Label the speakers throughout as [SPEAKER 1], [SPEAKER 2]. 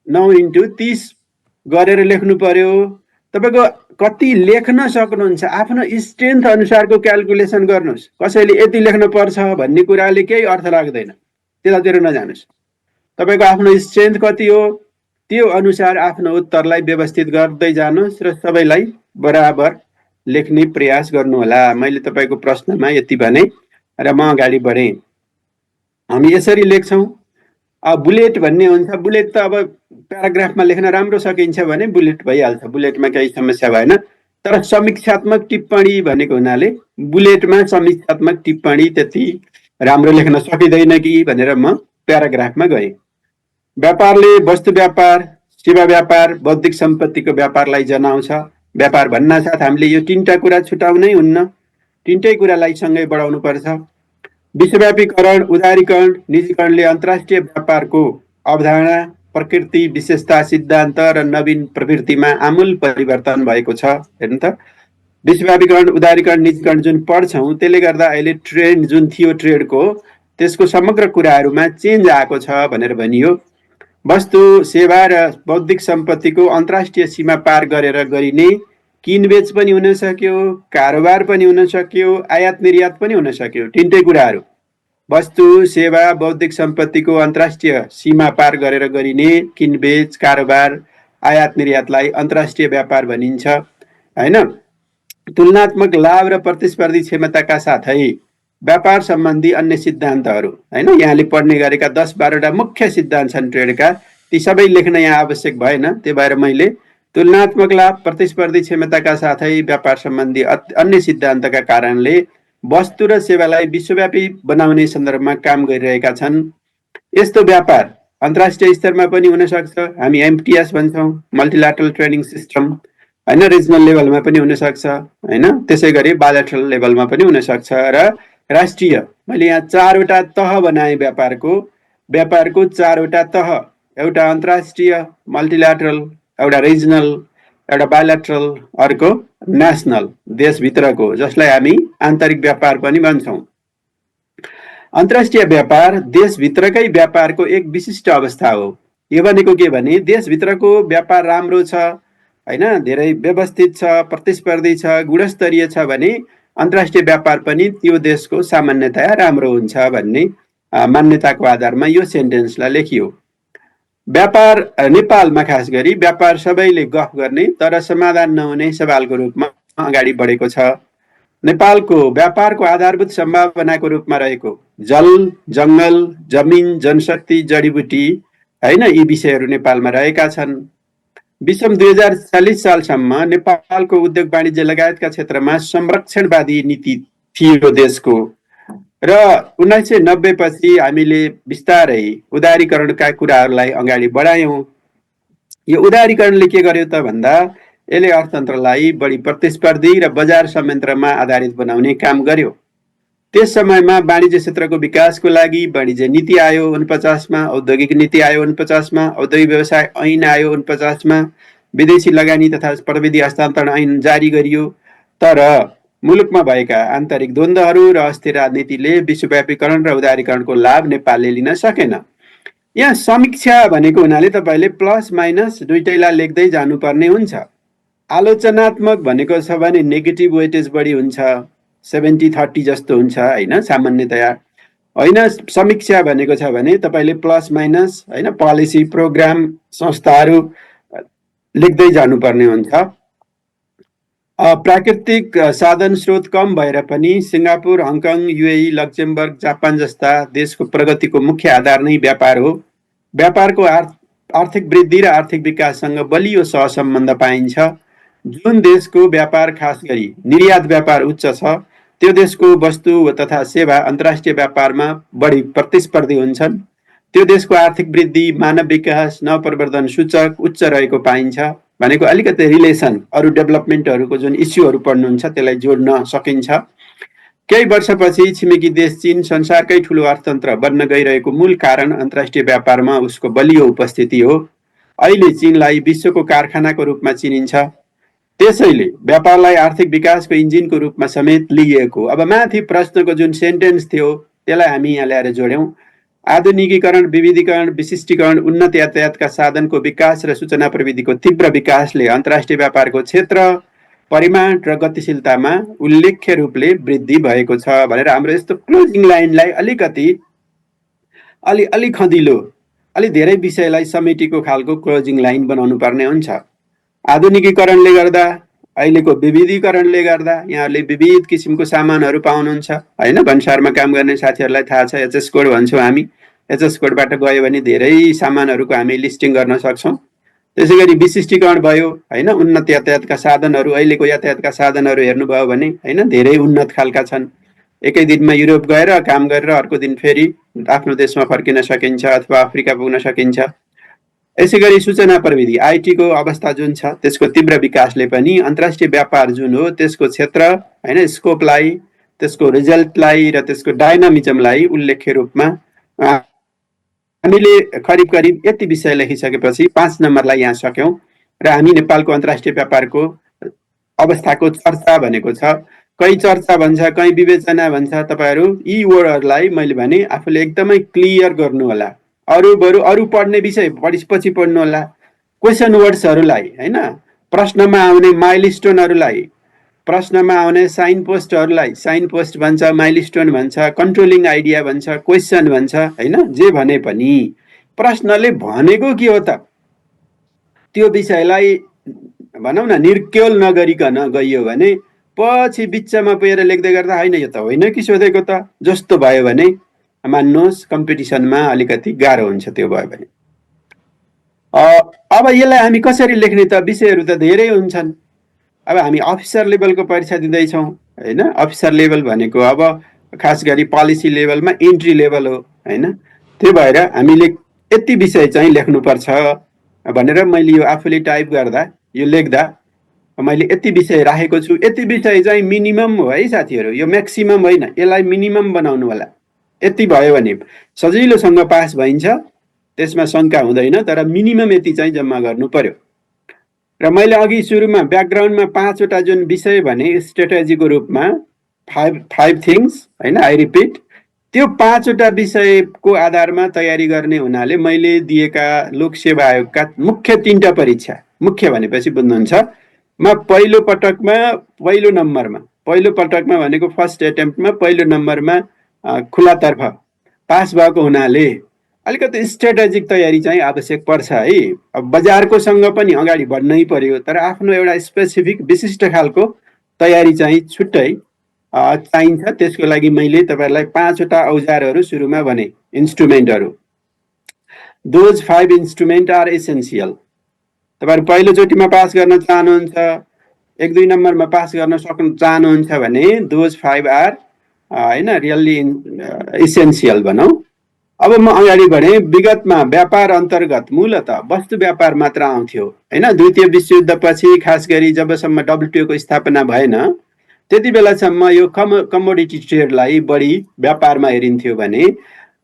[SPEAKER 1] 9 × 30 गरेर लेख्नु पर्यो। तपाईको कति लेख्न सक्नुहुन्छ आफ्नो स्ट्रेन्थ अनुसारको क्याल्कुलेसन गर्नुहोस्। कसैले यति लेख्न पर्छ भन्ने कुराले केही अर्थ लाग्दैन, त्यतातिर नजानुस्। तपाईको आफ्नो स्ट्रेन्थ कति हो त्यो अनुसार आफ्नो उत्तरलाई व्यवस्थित गर्दै जानुहोस् र सबैलाई बराबर लेख्ने प्रयास गर्नुहोला। मैले तपाईको प्रश्नमा यति भने र म अगाडि बढे। हामी यसरी लेख्छौं। बुलेट भन्ने हुन्छ। बुलेट त अब प्याराग्राफमा लेख्न राम्रो सकिन्छ भने बुलेट भइहाल्छ, बुलेटमा केही समस्या भएन। तर समीक्षात्मक टिप्पणी भनेको हुनाले बुलेटमा समीक्षात्मक टिप्पणी त्यति राम्रो लेख्न सकिँदैन कि भनेर म प्याराग्राफमा गएँ। व्यापारले वस्तु व्यापार, सेवा व्यापार, बौद्धिक सम्पत्तिको व्यापारलाई जनाउँछ। व्यापार भन्नासाथ हामीले यो तीनटा कुरा छुटाउनै हुन्न, तीनटै कुरालाई सँगै बढाउनु पर्छ। विश्वव्यापीकरण, उदारीकरण, निजीकरणले अन्तर्राष्ट्रिय व्यापारको अवधारणा, प्रकृति, विशेषता, सिद्धान्त र नवीन प्रवृत्तिमा आमूल परिवर्तन भएको छ। हेर्नु त, विश्वव्यापीकरण, उदारीकरण, निजीकरण जुन पढ्छौं त्यसले गर्दा अहिले ट्रेन्ड जुन थियो ट्रेडको, त्यसको समग्र कुराहरूमा चेन्ज आएको छ भनेर भनियो। वस्तु, सेवा र बौद्धिक सम्पत्तिको अन्तर्राष्ट्रिय सीमा पार गरेर गरिने किनबेच पनि हुन सक्यो, कारोबार पनि हुन सक्यो, आयात निर्यात पनि हुन सक्यो। तीनटै कुराहरू, वस्तु, सेवा, बौद्धिक सम्पत्तिको अन्तर्राष्ट्रिय सीमा पार गरेर गरिने किनबेच, कारोबार, आयात निर्यातलाई अन्तर्राष्ट्रिय व्यापार भनिन्छ, हैन। तुलनात्मक लाभ र प्रतिस्पर्धी क्षमताका साथै व्यापार सम्बन्धी अन्य सिद्धान्तहरू, हैन। यहाँले पढ्ने गरेका 10-12 मुख्य सिद्धान्त छन् ट्रेडका, ती सबै लेख्न यहाँ आवश्यक भएन। त्यही भएर मैले तुलनात्मक लाभ, प्रतिस्पर्धी क्षमताका साथै व्यापार सम्बन्धी अन्य सिद्धान्तका कारणले वस्तु र सेवालाई विश्वव्यापी बनाउने सन्दर्भमा काम गरिरहेका छन्। यस्तो व्यापार अन्तर्राष्ट्रिय स्तरमा पनि हुन सक्छ, हामी एमटीएस भन्छौं, मल्टिल्याटरल ट्रेडिङ सिस्टम, हैन। रिजनल लेभलमा पनि हुन सक्छ, हैन। त्यसैगरी बायलैटरल लेभलमा पनि हुन सक्छ र राष्ट्रिय। मैले यहाँ 4वटा तह बनाएँ व्यापारको 4वटा तह, एउटा अन्तर्राष्ट्रिय मल्टिल्याटरल, एउटा रिजनल, एउटा बायलैटरल, अर्को नेशनल देशभित्रको, जसलाई हामी आन्तरिक व्यापार पनि भन्छौं। अन्तर्राष्ट्रिय व्यापार देशभित्रकै व्यापारको एक विशिष्ट अवस्था हो। यो भनेको के भने देशभित्रको व्यापार राम्रो छ, हैन, धेरै व्यवस्थित छ, प्रतिस्पर्धी छ, गुणस्तरीय छ भने अन्तर्राष्ट्रिय व्यापार पनि त्यो देशको सामान्यतया राम्रो हुन्छ भन्ने मान्यताको आधारमा यो सेन्टेन्सलाई लेखियो। व्यापार नेपालमा खास गरी व्यापार सबैले गफ गर्ने तर समाधान नहुने सवालको रूपमा अगाडि बढेको छ। नेपालको व्यापारको आधारभूत सम्भावनाको रूपमा रहेको जल, जंगल, जमिन, जनशक्ति, जडीबुटी, हैन, यी विषयहरू नेपालमा रहेका छन्। विषम 2040 सालसम्म नेपालको उद्योग वाणिज्य लगायतका क्षेत्रमा संरक्षणवादी नीति थियो देशको र 1990 पछि हामीले बिस्तारै उदारीकरणका कुराहरूलाई अगाडि बढायौं। यो उदारीकरणले के गर्यो त भन्दा यसले अर्थतन्त्रलाई बढी प्रतिस्पर्धी र बजार संयन्त्रमा आधारित बनाउने काम गर्यो। त्यस समयमा वाणिज्य क्षेत्रको विकासको लागि वाणिज्य नीति आयो 49 मा, औद्योगिक नीति आयो 49 मा, औद्योगिक व्यवसाय ऐन आयो 49 मा, विदेशी लगानी तथा प्रविधि हस्तान्तरण ऐन जारी गरियो। तर मुलुकमा भएका आन्तरिक द्वन्द्वहरू र अस्थिर राजनीतिले विश्वव्यापीकरण र उदारीकरणको लाभ नेपालले लिन सकेन। यहाँ समीक्षा भनेको हुनाले तपाईले प्लस माइनस दुईटैलाई लेख्दै जानुपर्ने हुन्छ। आलोचनात्मक भनेको छ भने नेगेटिभ वेटेज बढी हुन्छ, 70-30 जस्तो हुन्छ, हैन, सामान्यतया। हैन, समीक्षा भनेको छ भने तपाईले प्लस माइनस, हैन, पोलिसी, प्रोग्राम, संस्थाहरू लेख्दै जानुपर्ने हुन्छ। प्राकृतिक साधन स्रोत कम भएर पनि Singapore, Hong Kong, UAE, Luxembourg, Japan जस्ता देशको प्रगतिको मुख्य आधार नै व्यापार हो। व्यापारको आर्थिक वृद्धि र आर्थिक विकाससँग बलियो सहसम्बन्ध पाइन्छ। जुन देशको व्यापार खास गरी निर्यात व्यापार उच्च छ त्यो देशको वस्तु तथा सेवा अन्तर्राष्ट्रिय व्यापारमा बढी प्रतिस्पर्धी हुन्छन्। त्यो देशको आर्थिक वृद्धि, मानव विकास, नवप्रवर्धन सूचक उच्च रहेको पाइन्छ। भनेको अलिकति रिलेसन अरु डेभलपमेन्टहरूको जुन इस्युहरू पढ्नुहुन्छ त्यसलाई जोड्न सकिन्छ। केही वर्षपछि छिमेकी देश चीन संसारकै ठूलो अर्थतन्त्र बन्न गइरहेको मूल कारण अन्तर्राष्ट्रिय व्यापारमा उसको बलियो उपस्थिति हो। अहिले चीनलाई विश्वको कारखानाको रूपमा चिनिन्छ। त्यसैले व्यापारलाई आर्थिक विकासको इन्जिनको रूपमा समेत लिइएको। अब माथि प्रश्नको जुन सेन्टेन्स थियो त्यसलाई हामी यहाँ ल्याएर जोड्यौं। आधुनिकीकरण, विविधीकरण, विशिष्टीकरण, उन्नत यातायातका साधनको विकास र सूचना प्रविधिको तीव्र विकासले अन्तर्राष्ट्रिय व्यापारको क्षेत्र, परिमाण र गतिशीलतामा उल्लेख्य रूपले वृद्धि भएको छ भनेर हाम्रो यस्तो क्लोजिङ लाइनलाई अलिकति अलि खदिलो, अलि धेरै विषयलाई समेटेको खालको क्लोजिङ लाइन बनाउनु पर्ने हुन्छ। आधुनिकीकरणले गर्दा, अहिलेको विविधीकरणले गर्दा यहाँहरूले विविध किसिमको सामानहरू पाउनुहुन्छ हैन। भन्सारमा काम गर्ने साथीहरूलाई थाहा छ, एचएस कोड भन्छौँ हामी। एचएस कोडबाट गयो भने धेरै सामानहरूको हामी लिस्टिङ गर्न सक्छौँ। त्यसै गरी विशिष्टीकरण भयो हैन। उन्नत यातायातका साधनहरू, अहिलेको यातायातका साधनहरू हेर्नुभयो भने हैन धेरै उन्नत खालका छन्। एकै दिनमा युरोप गएर काम गरेर अर्को दिन फेरि आफ्नो देशमा फर्किन सकिन्छ अथवा अफ्रिका पुग्न सकिन्छ। यसै गरी सूचना प्रविधि, आइटीको अवस्था जुन छ त्यसको तीव्र विकासले पनि अन्तर्राष्ट्रिय व्यापार जुन हो त्यसको क्षेत्र हैन, स्कोपलाई, त्यसको रिजल्टलाई र त्यसको डाइनामिजमलाई उल्लेख्य रूपमा हामीले करिब करिब यति विषय लेखिसकेपछि 5 नम्बरलाई यहाँ सक्यौं र हामी नेपालको अन्तर्राष्ट्रिय व्यापारको अवस्थाको चर्चा भनेको छ। कहीँ चर्चा भन्छ, कहीँ विवेचना भन्छ। तपाईहरु यी वर्डहरूलाई मैले भने आफूले एकदमै क्लियर गर्नु होला। अरु पढ्ने विषय पछि पढ्नु होला। क्वेशन वर्ड्सहरूलाई हैन, प्रश्नमा आउने माइलस्टोनहरूलाई, प्रश्नमा आउने साइन पोस्टहरूलाई, साइन पोस्ट भन्छ, माइलस्टोन भन्छ, कन्ट्रोलिङ आइडिया भन्छ, क्वेशन भन्छ हैन। जे भने पनि प्रश्नले भनेको के हो त, त्यो विषयलाई भनौं न निर्क्योल नगरिकन गइयो भने पछि बिचमा पुगेर लेख्दै गर्दा हैन यो त होइन कि सोधेको त जस्तो भयो भने मान्नुहोस् कम्पिटिसनमा अलिकति गाह्रो हुन्छ। त्यो भयो भने अब यसलाई हामी कसरी लेख्ने त? विषयहरू त धेरै हुन्छन्। अब हामी अफिसर लेभलको परीक्षा दिँदैछौँ हैन। अफिसर लेभल भनेको अब खास गरी पोलिसी लेभलमा इन्ट्री लेभल हो हैन। त्यो भएर हामीले यति विषय चाहिँ लेख्नुपर्छ भनेर मैले यो आफूले टाइप गर्दा, यो लेख्दा मैले यति विषय राखेको छु। यति विषय चाहिँ मिनिमम हो है साथीहरू, यो म्याक्सिमम होइन। यसलाई मिनिमम बनाउनु होला। यति भयो भने सजिलोसँग पास भइन्छ, त्यसमा शङ्का हुँदैन। तर मिनिमम यति चाहिँ जम्मा गर्नु पर्यो। र मैले अघि सुरुमा ब्याकग्राउन्डमा 5 वटा जुन विषय भने स्ट्र्याटेजीको रूपमा फाइभ थिङ्स हैन, आई रिपिट, त्यो 5 वटा विषयको आधारमा तयारी गर्ने हुनाले मैले दिएका लोक सेवा आयोगका मुख्य 3टा परीक्षा, मुख्य भनेपछि बुझ्नुहुन्छ, म पहिलो पटकमा भनेको फर्स्ट एटेम्प्टमा पहिलो नम्बरमा खुलातर्फ पास भएको हुनाले अलिकति स्ट्र्याटेजिक तयारी चाहिँ आवश्यक पर्छ है। अब बजारको सँग पनि अगाडि बढ्नै पर्यो, तर आफ्नो एउटा स्पेसिफिक विशिष्ट खालको तयारी चाहिँ छुट्टै चाहिन्छ। त्यसको लागि मैले तपाईहरुलाई 5 वटा औजारहरू सुरुमा भने, इन्स्ट्रुमेन्टहरू। Those 5 instrument are essential. तपाईहरु पहिलोचोटिमा पास गर्न चाहनुहुन्छ, 1-2 नम्बरमा पास गर्न चाहनुहुन्छ भने दोज 5 आर हैन रियल्ली एसेन्शियल भनौं। अब म अगाडि बढे। विगतमा व्यापार अन्तर्गत मूलतः वस्तु व्यापार मात्र आउँथ्यो हैन। द्वितीय विश्वयुद्धपछि खास गरी जबसम्म डब्ल्युटिओ को स्थापना भएन त्यति बेलासम्म यो कमोडिटी ट्रेडलाई बढी व्यापारमा हेरिन्थ्यो भने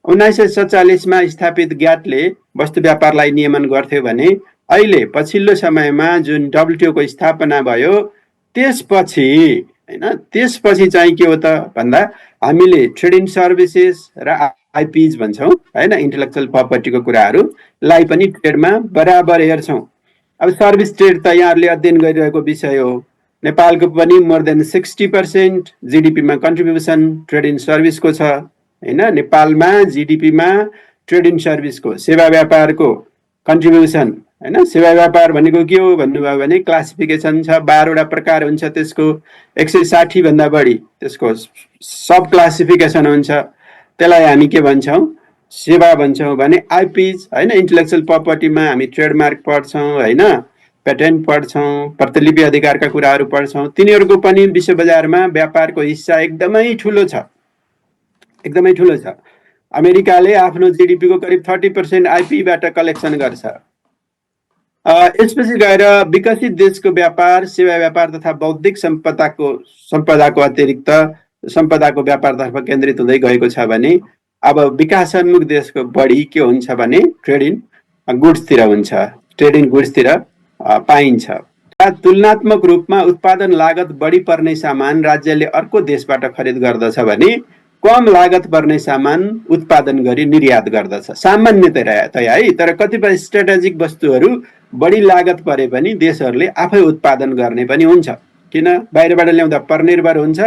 [SPEAKER 1] 1947 मा स्थापित ग्याटले वस्तु व्यापारलाई नियमन गर्थ्यो भने अहिले पछिल्लो समयमा जुन डब्ल्युटिओ को स्थापना भयो त्यसपछि हैन, त्यसपछि चाहिँ के हो त भन्दा हामीले ट्रेड इन सर्भिसेस र आइपीज भन्छौं हैन, इन्टेलेक्चुअल प्रपर्टीको कुराहरुलाई पनि ट्रेडमा बराबर हेर्छौं। अब सर्भिस ट्रेड त यहाँहरुले अध्ययन गरिरहेको विषय हो। नेपालको पनि मोर देन 60% जीडीपी मा कन्ट्रिब्युसन ट्रेड इन सर्भिसको छ हैन। नेपालमा जीडीपी मा ट्रेड इन सर्भिसको, सेवा व्यापारको कन्ट्रिब्युसन हैन। सेवा व्यापार भनेको के हो भन्नुभयो भने क्लासिफिकेसन छ, 12 वटा प्रकार हुन्छ त्यसको, 160 भन्दा बढी त्यसको सब क्लासिफिकेसन हुन्छ। त्यसलाई हामी के भन्छौं? सेवा भन्छौं भने आइपीज हैन, इन्टेलेक्चुअल प्रपर्टीमा हामी ट्रेडमार्क पढ्छौं हैन, पेटेन्ट पढ्छौं, प्रतिलिपि अधिकारका कुराहरू पढ्छौं। तिनीहरूको पनि विश्व बजारमा व्यापारको हिस्सा एकदमै ठूलो छ, एकदमै ठूलो छ। अमेरिकाले आफ्नो जीडीपी को करिब 30% आइपी बाट कलेक्सन गर्छ। यसपछि गएर विकसित देशको व्यापार, सेवा व्यापार तथा बौद्धिक सम्पदाको अतिरिक्त सम्पदाको व्यापारतर्फ केन्द्रित हुँदै गएको छ भने अब विकासोन्मुख देशको बढी के हुन्छ भने ट्रेड इन गुड्सतिर हुन्छ, ट्रेड इन गुड्सतिर पाइन्छ। तुलनात्मक रूपमा उत्पादन लागत बढी पर्ने सामान राज्यले अर्को देशबाट खरिद गर्दछ भने कम लागत पर्ने सामान उत्पादन गरी निर्यात गर्दछ सामान्यतया है। तर कतिपय स्ट्राटेजिक वस्तुहरू बढी लागत परे पनि देशहरूले आफै उत्पादन गर्ने पनि हुन्छ। किन बाहिरबाट ल्याउँदा परनिर्भर हुन्छ,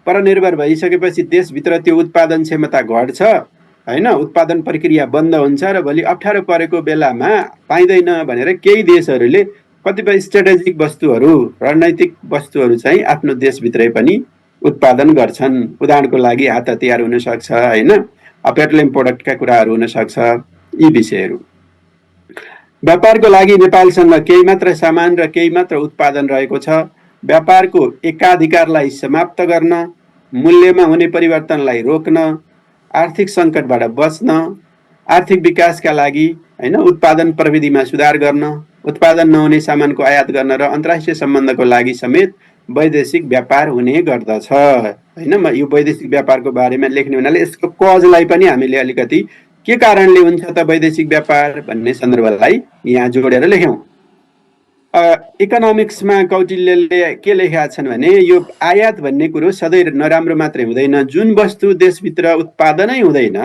[SPEAKER 1] परनिर्भर भइसकेपछि देशभित्र त्यो उत्पादन क्षमता घट्छ हैन, उत्पादन प्रक्रिया बन्द हुन्छ र भोलि अप्ठ्यारो परेको बेलामा पाइँदैन भनेर केही देशहरूले कतिपय स्ट्राटेजिक वस्तुहरू, रणनैतिक वस्तुहरू चाहिँ आफ्नो देशभित्रै पनि उत्पादन गर्छन्। उदाहरणको लागि हात हतियार हुन सक्छ हैन, पेट्रोलियम प्रोडक्टका कुराहरू हुन सक्छ। यी विषयहरू व्यापारको लागि नेपालसँग केही मात्र सामान र केही मात्र उत्पादन रहेको छ। व्यापारको एकाधिकारलाई समाप्त गर्न, मूल्यमा हुने परिवर्तनलाई रोक्न, आर्थिक सङ्कटबाट बच्न, आर्थिक विकासका लागि हैन, उत्पादन प्रविधिमा सुधार गर्न, उत्पादन नहुने सामानको आयात गर्न र अन्तर्राष्ट्रिय सम्बन्धको लागि समेत वैदेशिक व्यापार हुने गर्दछ हैन। म यो वैदेशिक व्यापारको बारेमा लेख्ने हुनाले यसको कजलाई पनि हामीले अलिकति के कारणले हुन्छ त वैदेशिक व्यापार भन्ने सन्दर्भलाई यहाँ जोडेर लेख्यौं। इकोनोमिक्समा कौटिल्यले के लेखेका छन् भने यो आयात भन्ने कुरो सधैँ नराम्रो मात्रै हुँदैन। जुन वस्तु देशभित्र उत्पादनै हुँदैन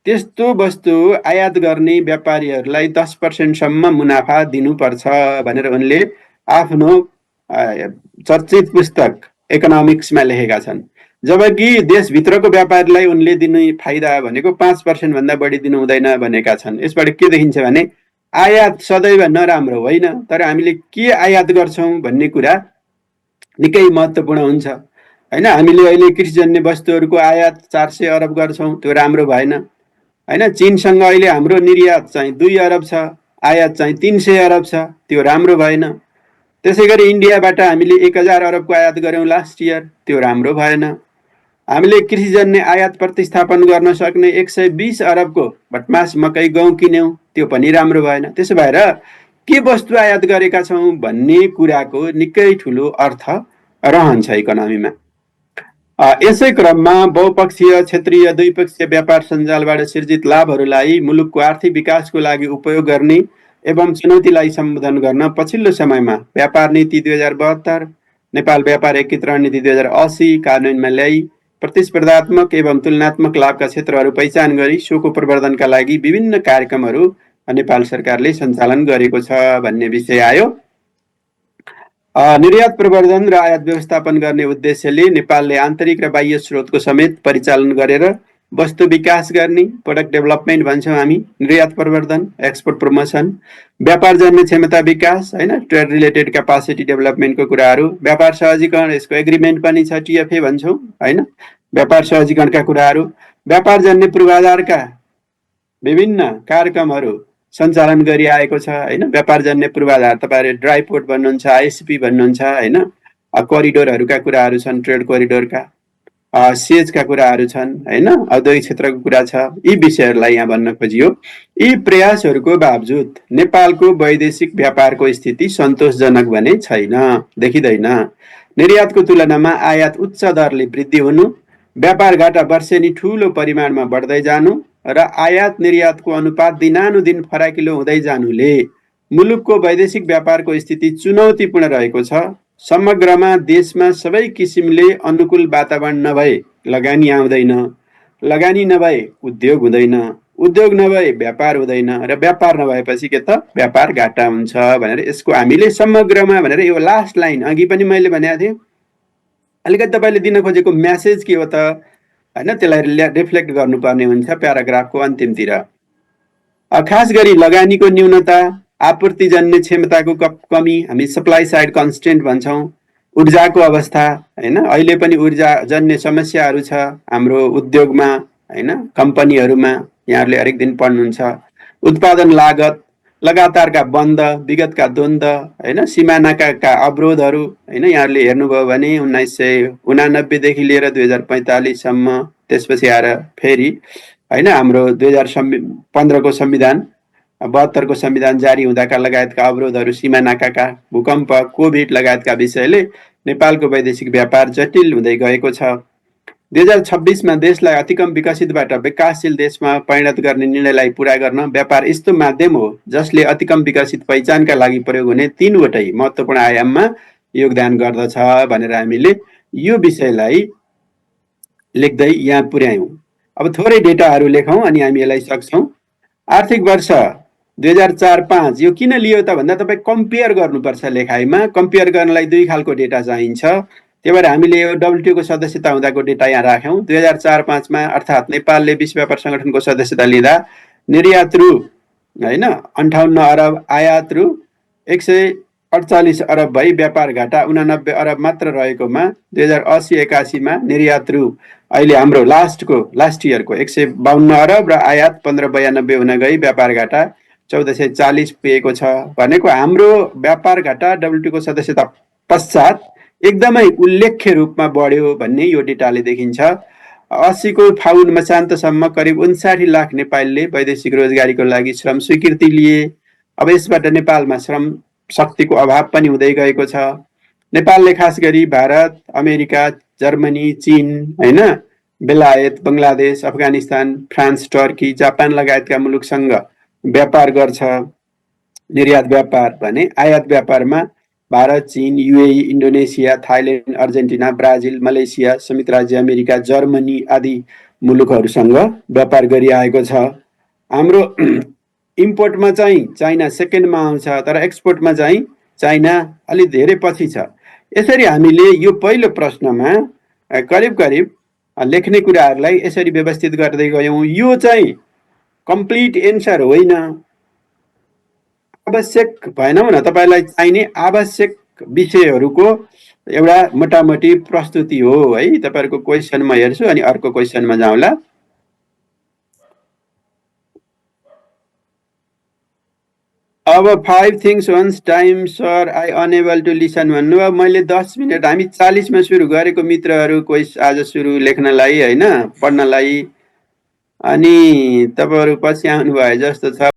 [SPEAKER 1] त्यस्तो वस्तु आयात गर्ने व्यापारीहरूलाई 10% सम्म मुनाफा दिनुपर्छ भनेर उनले आफ्नो चर्चित पुस्तक इकोनोमिक्समा लेखेका छन्। जबकि देशभित्रको व्यापारीलाई उनले दिने फाइदा भनेको 5% भन्दा बढी दिनु हुँदैन भनेका छन्। यसबाट के देखिन्छ भने आयात सदैव नराम्रो होइन, तर हामीले के आयात गर्छौं भन्ने कुरा निकै महत्त्वपूर्ण हुन्छ हैन। हामीले अहिले कृषिजन्य वस्तुहरूको आयात 400 अरब गर्छौं, त्यो राम्रो भएन हैन। चीनसँग अहिले हाम्रो निर्यात चाहिँ 2 अरब छ, आयात चाहिँ 300 अरब छ, त्यो राम्रो भएन। त्यसैगरी इन्डियाबाट हामीले 1000 अरबको आयात गर्यौं लास्ट इयर, त्यो राम्रो भएन। हामीले कृषिजन्य आयात प्रतिस्थापन गर्न सक्ने 120 अरबको भटमास मकै गहुँ किन्यौं, त्यो पनि राम्रो भएन। त्यसो भएर के वस्तु आयात गरेका छौं भन्ने कुराको निकै ठुलो अर्थ रहन्छ इकोनोमीमा। यसै क्रममा बहुपक्षीय, क्षेत्रीय, द्विपक्षीय व्यापार सञ्जालबाट सिर्जित लाभहरूलाई मुलुकको आर्थिक विकासको लागि उपयोग गर्ने एवं चुनौतीलाई सम्बोधन गर्न पछिल्लो समयमा व्यापार नीति 2072, नेपाल व्यापार एकीकरण नीति 2080 कार्यान्वयनमा ल्याई प्रतिस्पर्धात्मक एवं तुलनात्मक लाभका क्षेत्रहरू पहिचान गरी सोको प्रवर्धनका लागि विभिन्न कार्यक्रमहरू नेपाल सरकारले सञ्चालन गरेको छ भन्ने विषय आयो। निर्यात प्रवर्धन र आयात व्यवस्थापन गर्ने उद्देश्यले नेपालले आन्तरिक र बाह्य स्रोतको समेत परिचालन गरेर वस्तु विकास गर्ने, प्रोडक्ट डेभलपमेन्ट भन्छौँ हामी, निर्यात प्रवर्धन, एक्सपोर्ट प्रमोसन, व्यापार जन्य क्षमता विकास हैन, ट्रेड रिलेटेड क्यापासिटी डेभलपमेन्टको कुराहरू, व्यापार सहजीकरण, यसको एग्रिमेन्ट पनि छ, टिएफए भन्छौँ हैन, व्यापार सहजीकरणका कुराहरू, व्यापार जन्य पूर्वाधारका विभिन्न कार्यक्रमहरू सञ्चालन गरिआएको छ हैन। व्यापार जन्य पूर्वाधार तपाईहरु ड्राई पोर्ट भन्नुहुन्छ, आइएसपी भन्नुहुन्छ हैन, करिडोरहरूका कुराहरू छन्, ट्रेड करिडोरका, सेजका कुराहरू छन् हैन, औद्योगिक क्षेत्रको कुरा छ। यी विषयहरूलाई यहाँ भन्न खोजियो। यी प्रयासहरूको बावजुद नेपालको वैदेशिक व्यापारको स्थिति सन्तोषजनक भने छैन, देखिँदैन। निर्यातको तुलनामा आयात उच्च दरले वृद्धि हुनु, व्यापार घाटा वर्षेनी ठूलो परिमाणमा बढ्दै जानु र आयात निर्यातको अनुपात दिनानुदिन फराकिलो हुँदै जानुले मुलुकको वैदेशिक व्यापारको स्थिति चुनौतीपूर्ण रहेको छ। समग्रमा देशमा सबै किसिमले अनुकूल वातावरण नभए लगानी आउँदैन, लगानी नभए उद्योग हुँदैन, उद्योग नभए व्यापार हुँदैन र व्यापार नभएपछि के त व्यापार घाटा हुन्छ भनेर यसको हामीले समग्रमा भनेर यो लास्ट लाइन अघि पनि मैले भनेको थिएँ। अलिकति तपाईले दिन खोजेको मेसेज के हो त हैन, त्यसलाई रिफ्लेक्ट गर्नुपर्ने हुन्छ प्याराग्राफको अन्तिमतिर। खास गरी लगानीको न्यूनता, आपूर्तिजन्य क्षमताको कमी, हामी सप्लाई साइड कन्स्ट्रेन्ट भन्छौं, ऊर्जाको अवस्था हैन, अहिले पनि ऊर्जा जन्य समस्याहरू छ हाम्रो उद्योगमा हैन, कम्पनीहरूमा, यहाँहरूले हरेक दिन पढ्नुहुन्छ। उत्पादन लागत, लगातारका बन्द, विगतका द्वन्द हैन, सिमानाका अवरोधहरू हैन, यहाँहरूले हेर्नुभयो भने 1989 देखि लिएर 2045 सम्म, त्यसपछि आएर फेरि हैन हाम्रो 2015 को संविधान, 72 को संविधान जारी हुँदाका लगायतका अवरोधहरू, सिमानाका भूकम्प, कोभिड लगायतका विषयले नेपालको वैदेशिक व्यापार जटिल हुँदै गएको छ। 2026 मा देशलाई अतिकम विकसितबाट विकासशील देशमा परिणत गर्ने निर्णयलाई पूरा गर्न व्यापार यस्तो माध्यम हो जसले अतिकम विकसित पहिचानका लागि प्रयोग हुने 3 वटै महत्त्वपूर्ण आयाममा योगदान गर्दछ भनेर हामीले यो विषयलाई लेख्दै यहाँ पुर्यायौँ। अब थोरै डेटाहरू लेखौँ अनि हामी यसलाई सक्छौँ। आर्थिक वर्ष 2004-05 यो किन लियो त भन्दा तपाईँ कम्पेयर गर्नुपर्छ लेखाइमा। कम्पेयर गर्नलाई दुई खालको डेटा चाहिन्छ। त्यही भएर हामीले यो डब्ल्युटिओको सदस्यता हुँदाको डेटा यहाँ राख्यौँ। 2004-05 अर्थात् नेपालले विश्व व्यापार सङ्गठनको सदस्यता लिँदा निर्यात रु होइन 58 अरब, आयात रु 148 अरब भई व्यापार घाटा 89 अरब मात्र रहेकोमा 2080-81 निर्यात रु अहिले हाम्रो लास्ट इयरको 152 अरब र आयात 1592 हुन गई व्यापार घाटा 1440 पुगेको छ। भनेको हाम्रो व्यापार घाटा डब्ल्युटिओको सदस्यता पश्चात एकदमै उल्लेख्य रूपमा बढ्यो भन्ने यो डेटाले देखिन्छ। 80को फागुन मसान्तसम्म करिब 59 लाख नेपालीले वैदेशिक रोजगारीको लागि श्रम स्वीकृति लिए। अब यसबाट नेपालमा श्रम शक्तिको अभाव पनि हुँदै गएको छ। नेपालले खास गरी भारत, अमेरिका, जर्मनी, चीन होइन, बेलायत, Bangladesh, Afghanistan, France, Turkey, Japan लगायतका मुलुकसँग व्यापार गर्छ। निर्यात व्यापार भने आयात व्यापारमा भारत, चीन, UAE, Indonesia, Thailand, Argentina, Brazil, Malaysia, संयुक्त राज्य अमेरिका, जर्मनी आदि मुलुकहरूसँग व्यापार गरिआएको छ। हाम्रो इम्पोर्टमा चाहिँ चाइना सेकेन्डमा आउँछ, तर एक्सपोर्टमा चाहिँ चाइना अलि धेरै पछि छ। यसरी हामीले यो पहिलो प्रश्नमा करिब करिब लेख्ने कुराहरूलाई यसरी व्यवस्थित गर्दै गयौँ। यो चाहिँ कम्प्लिट एन्सर होइन, आवश्यक भएनौ न, तपाईँलाई चाहिने आवश्यक विषयहरूको एउटा मोटामोटी प्रस्तुति हो है। तपाईँहरूको क्वेसन म हेर्छु अनि अर्को क्वेसनमा जाउँला। अब 5 things once time sir I unable to listen भन्नुभयो। मैले 10 मिनट, हामी 40मा सुरु गरेको मित्रहरू क्वेस आज सुरु लेख्नलाई होइन, पढ्नलाई, अनि तपाईँहरू पछि आउनुभयो जस्तो छ।